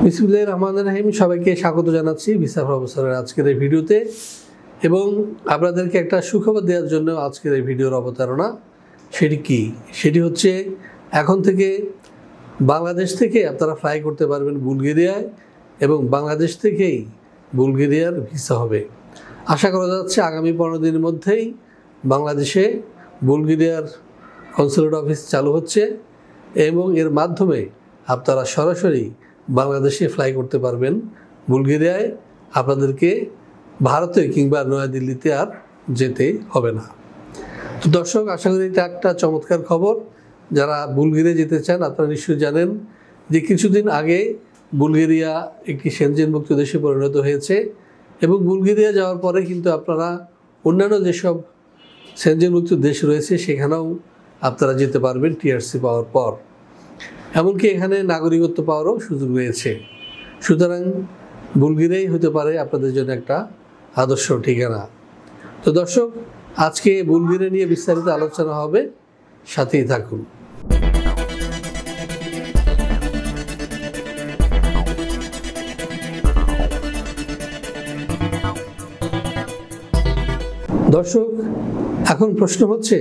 বিসমিল্লাহির রহমানির রহিম। সবাইকে স্বাগত জানাচ্ছি ভিসা প্রফেসরের আজকের এই ভিডিওতে এবং আপনাদেরকে একটা সুখবর দেওয়ার জন্য আজকের এই ভিডিওর অবতারণা। সেটি হচ্ছে এখন থেকে বাংলাদেশ থেকে আপনারা ফ্লাই করতে পারবেন বুলগেরিয়ায় এবং বাংলাদেশ থেকেই বুলগেরিয়ার ভিসা হবে। আশা করা যাচ্ছে আগামী 15 দিনের মধ্যেই বাংলাদেশে বুলগেরিয়ার কনসুলেট অফিস চালু হচ্ছে এবং এর মাধ্যমে আপনারা সরাসরি বাংলাদেশে ফ্লাই করতে পারবেন বুলগেরিয়ায়। আপনাদেরকে ভারতে কিংবা নয়াদিল্লিতে আর যেতে হবে না। তো দর্শক, আশা করি এটা একটা চমৎকার খবর। যারা বুলগেরিয়া যেতে চান আপনারা নিশ্চয়ই জানেন যে কিছুদিন আগে বুলগেরিয়া একটি সেনজেনভুক্ত দেশে পরিণত হয়েছে এবং বুলগেরিয়া যাওয়ার পরে কিন্তু আপনারা অন্যান্য যেসব সেনজেনভুক্ত দেশ রয়েছে সেখানেও আপনারা যেতে পারবেন টিআরসি পাওয়ার পর। এমনকি এখানে নাগরিকত্ব পাওয়ারও সুযোগ রয়েছে। সুতরাং বুলগেরিয়াই হতে পারে আপনাদের জন্য একটা আদর্শ ঠিকানা। তো দর্শক, আজকে বুলগেরিয়া নিয়ে বিস্তারিত আলোচনা হবে, সাথেই থাকুন। দর্শক, এখন প্রশ্ন হচ্ছে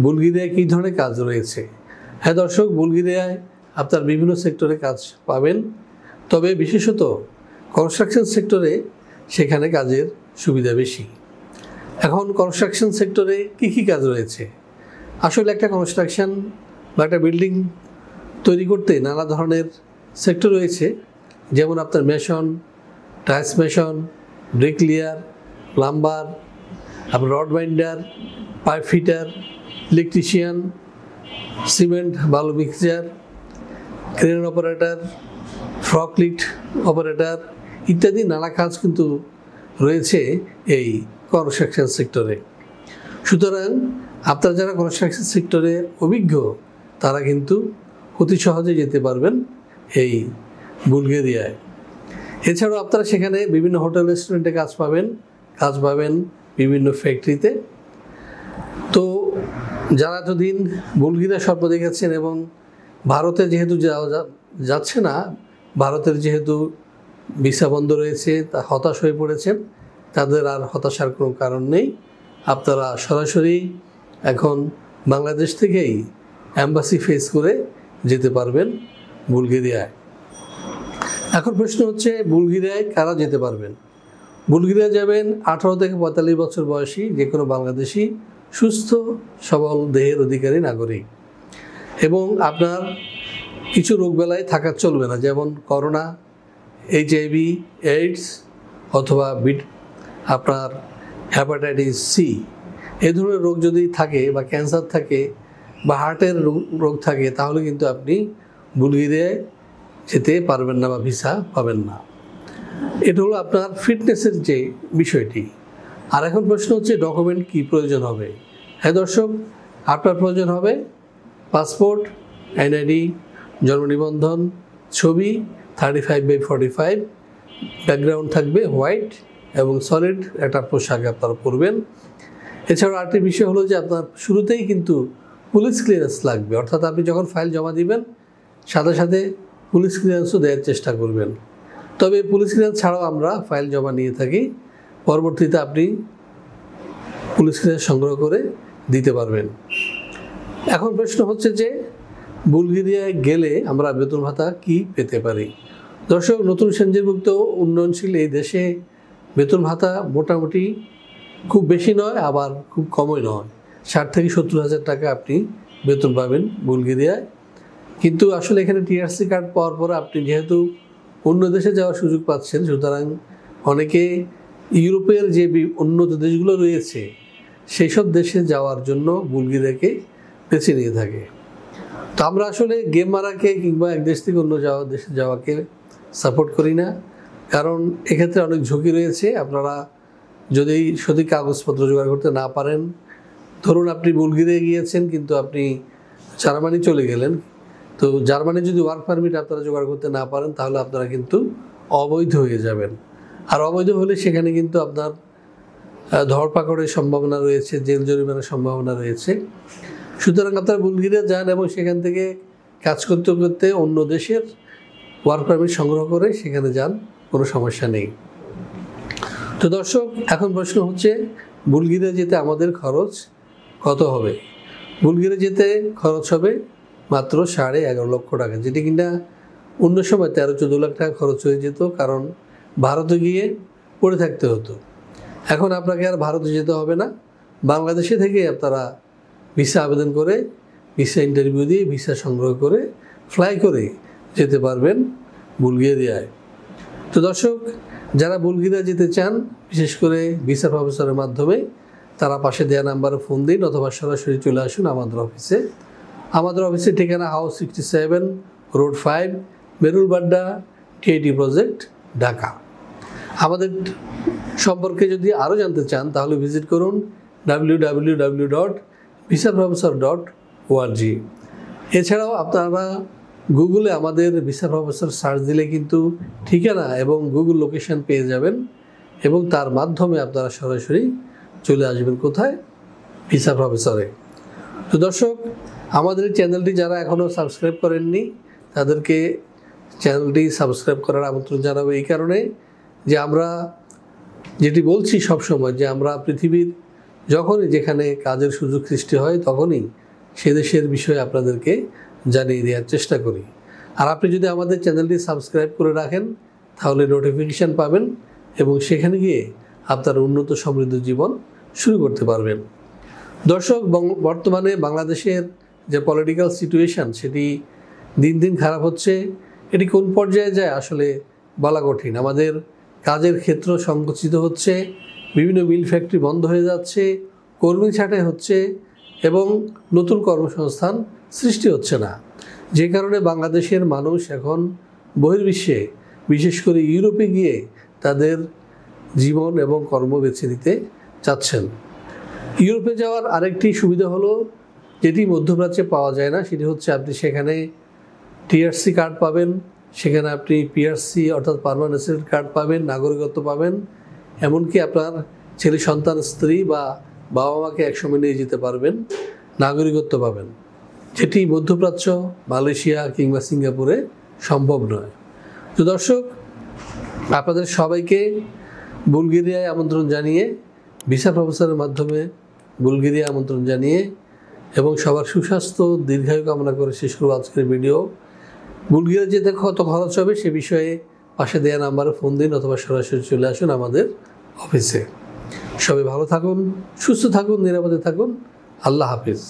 বুলগেরিয়ায় কী ধরনের কাজ রয়েছে। হ্যাঁ দর্শক, বুলগেরিয়ায় আপনার বিভিন্ন সেক্টরে কাজ পাবেন, তবে বিশেষত কনস্ট্রাকশন সেক্টরে সেখানে কাজের সুবিধা বেশি। এখন কনস্ট্রাকশন সেক্টরে কী কাজ রয়েছে? আসলে একটা কনস্ট্রাকশন বা একটা বিল্ডিং তৈরি করতে নানা ধরনের সেক্টর রয়েছে, যেমন আপনার mason, tiles mason, bricklayer, plumber, আপনার rod binder, pipe fitter, electrician, cement বালু mixture, crane operator, forklift operator ইত্যাদি নানা কাজ কিন্তু রয়েছে এই কনস্ট্রাকশন সেক্টরে। সুতরাং আপনারা যারা কনস্ট্রাকশন সেক্টরে অভিজ্ঞ তারা কিন্তু অতি সহজে যেতে পারবেন এই বুলগেরিয়ায়। এছাড়াও আপনারা সেখানে বিভিন্ন হোটেল রেস্টুরেন্টে কাজ পাবেন বিভিন্ন ফ্যাক্টরিতে। তো যারা এতদিন বুলগেরিয়া স্বপ্ন দেখেছেন এবং ভারতে যেহেতু যাওয়া যাচ্ছে না, ভারতের যেহেতু ভিসা বন্ধ রয়েছে, তা হতাশ হয়ে পড়েছেন, তাদের আর হতাশার কোনো কারণ নেই। আপনারা সরাসরি এখন বাংলাদেশ থেকেই অ্যাম্বাসি ফেস করে যেতে পারবেন বুলগেরিয়ায়। এখন প্রশ্ন হচ্ছে বুলগেরিয়ায় কারা যেতে পারবেন? বুলগেরিয়া যাবেন 18 থেকে 45 বছর বয়সী যে কোনো বাংলাদেশি সুস্থ সবল দেহের অধিকারী নাগরিক এবং আপনার কিছু রোগবেলায় থাকা চলবে না, যেমন করোনা, HIV, এইডস অথবা আপনার হেপাটাইটিস সি এই ধরনের রোগ যদি থাকে বা ক্যান্সার থাকে বা হার্টের রোগ থাকে তাহলে কিন্তু আপনি বুলগেরিয়ায় যেতে পারবেন না বা ভিসা পাবেন না। এটা হলো আপনার ফিটনেসের যে বিষয়টি। আর এখন প্রশ্ন হচ্ছে ডকুমেন্ট কি প্রয়োজন হবে। হ্যাঁ দর্শক, আপনার প্রয়োজন হবে পাসপোর্ট, NID, জন্ম নিবন্ধন, ছবি 35x45, ব্যাকগ্রাউন্ড থাকবে হোয়াইট এবং সলিড একটা পোশাক আপনারা পরবেন। এছাড়াও আরেকটি বিষয় হলো যে আপনার শুরুতেই কিন্তু পুলিশ ক্লিয়ারেন্স লাগবে, অর্থাৎ আপনি যখন ফাইল জমা দিবেন সাথে সাথে পুলিশ ক্লিয়ারেন্সও দেওয়ার চেষ্টা করবেন। তবে পুলিশ ক্লিয়ারেন্স ছাড়াও আমরা ফাইল জমা নিয়ে থাকি, পরবর্তীতে আপনি পুলিশ ক্লিয়ারেন্স সংগ্রহ করে দিতে পারবেন। এখন প্রশ্ন হচ্ছে যে বুলগেরিয়ায় গেলে আমরা বেতন ভাতা কি পেতে পারি? দর্শক, নতুন সেনজেনভুক্ত উন্নয়নশীল এই দেশে বেতন ভাতা মোটামুটি খুব বেশি নয়, আবার খুব কমই নয়। 60 থেকে 70 হাজার টাকা আপনি বেতন পাবেন বুলগেরিয়ায়। কিন্তু আসলে এখানে টিআরসি কার্ড পাওয়ার পরে আপনি যেহেতু অন্য দেশে যাওয়ার সুযোগ পাচ্ছেন, সুতরাং অনেকে ইউরোপের যে উন্নত দেশগুলো রয়েছে সেই সব দেশে যাওয়ার জন্য বুলগেরিয়াকে বেছে নিয়ে থাকে। তো আমরা আসলে গেম মারাকে কিংবা এক দেশ থেকে অন্য দেশে যাওয়াকে সাপোর্ট করি না, কারণ এক্ষেত্রে অনেক ঝুঁকি রয়েছে। আপনারা যদি সঠিক কাগজপত্র জোগাড় করতে না পারেন, ধরুন আপনি বুলগেরিয়া গিয়েছেন কিন্তু আপনি জার্মানি চলে গেলেন, তো জার্মানি যদি ওয়ার্ক পারমিট আপনারা জোগাড় করতে না পারেন তাহলে আপনারা কিন্তু অবৈধ হয়ে যাবেন। আর অবৈধ হলে সেখানে কিন্তু আপনার ধরপাকড়ের সম্ভাবনা রয়েছে, জেল জরিমানার সম্ভাবনা রয়েছে। সুতরাং আপনারা বুলগেরিয়া যান এবং সেখান থেকে কাজ করতে করতে অন্য দেশের ওয়ার্ক পারমিট সংগ্রহ করে সেখানে যান, কোনো সমস্যা নেই। তো দর্শক, এখন প্রশ্ন হচ্ছে বুলগেরিয়া যেতে আমাদের খরচ কত হবে? বুলগেরিয়া যেতে খরচ হবে মাত্র 11.5 লক্ষ টাকা, যেটি কিনা অন্য সময় 13-14 লাখ টাকা খরচ হয়ে যেত, কারণ ভারতে গিয়ে পড়ে থাকতে হতো। এখন আপনাকে আর ভারতে যেতে হবে না, বাংলাদেশে থেকে আপনারা ভিসা আবেদন করে, ভিসা ইন্টারভিউ দিয়ে ভিসা সংগ্রহ করে ফ্লাই করে যেতে পারবেন বুলগেরিয়ায়। তো দর্শক, যারা বুলগেরিয়া যেতে চান, বিশেষ করে ভিসা প্রফেসরের মাধ্যমে, তারা পাশে দেওয়া নাম্বারে ফোন দিন অথবা সরাসরি চলে আসুন আমাদের অফিসে। আমাদের অফিসের ঠিকানা house 67, road 5, Merul Badda, TIT project, Dhaka. আমাদের সম্পর্কে যদি আরও জানতে চান তাহলে ভিজিট করুন www.visaprofessor.org। এছাড়াও আপনারা গুগলে আমাদের ভিসা প্রফেসর সার্চ দিলে কিন্তু ঠিকানা এবং গুগল লোকেশন পেয়ে যাবেন, এবং তার মাধ্যমে আপনারা সরাসরি চলে আসবেন কোথায়? ভিসা প্রফেসরে। তো দর্শক, আমাদের এই চ্যানেলটি যারা এখনও সাবস্ক্রাইব করেননি তাদেরকে চ্যানেলটি সাবস্ক্রাইব করার আমন্ত্রণ জানাবো, এই কারণে যে আমরা যেটি বলছি সবসময়, যে আমরা পৃথিবীর যখনই যেখানে কাজের সুযোগ সৃষ্টি হয় তখনই সে দেশের বিষয়ে আপনাদেরকে জানিয়ে দেওয়ার চেষ্টা করি। আর আপনি যদি আমাদের চ্যানেলটি সাবস্ক্রাইব করে রাখেন তাহলে নোটিফিকেশান পাবেন এবং সেখানে গিয়ে আপনার উন্নত সমৃদ্ধ জীবন শুরু করতে পারবেন। দর্শক, বর্তমানে বাংলাদেশের যে পলিটিক্যাল সিচুয়েশান সেটি দিন দিন খারাপ হচ্ছে। এটি কোন পর্যায়ে যায় আসলে বলা কঠিন। আমাদের কাজের ক্ষেত্র সংকুচিত হচ্ছে, বিভিন্ন মিল ফ্যাক্টরি বন্ধ হয়ে যাচ্ছে, কর্মী ছাঁটাই হচ্ছে এবং নতুন কর্মসংস্থান সৃষ্টি হচ্ছে না, যে কারণে বাংলাদেশের মানুষ এখন বহির্বিশ্বে, বিশেষ করে ইউরোপে গিয়ে তাদের জীবন এবং কর্ম বেছে নিতে চাচ্ছেন। ইউরোপে যাওয়ার আরেকটি সুবিধা হলো, যেটি মধ্যপ্রাচ্যে পাওয়া যায় না, সেটি হচ্ছে আপনি সেখানে টিআরসি কার্ড পাবেন, সেখানে আপনি পিআরসি অর্থাৎ পার্মানেন্ট রেসিডেন্ট কার্ড পাবেন, নাগরিকত্ব পাবেন, এমনকি আপনার ছেলে সন্তান, স্ত্রী বা বাবা মাকে একসঙ্গে নিয়ে যেতে পারবেন, নাগরিকত্ব পাবেন, যেটি মধ্যপ্রাচ্য, মালয়েশিয়া কিংবা সিঙ্গাপুরে সম্ভব নয়। তো দর্শক, আপনাদের সবাইকে বুলগেরিয়ায় আমন্ত্রণ জানিয়ে, ভিসা প্রফেসরের মাধ্যমে বুলগেরিয়া আমন্ত্রণ জানিয়ে এবং সবার সুস্বাস্থ্য দীর্ঘায়ু কামনা করে শেষ করব আজকের ভিডিও। বুলগেরিয়া যেতে কত খরচ হবে সে বিষয়ে পাশে দেওয়া নাম্বারে ফোন দিন অথবা সরাসরি চলে আসুন আমাদের অফিসে। সবাই ভালো থাকুন, সুস্থ থাকুন, নিরাপদে থাকুন। আল্লাহ হাফিজ।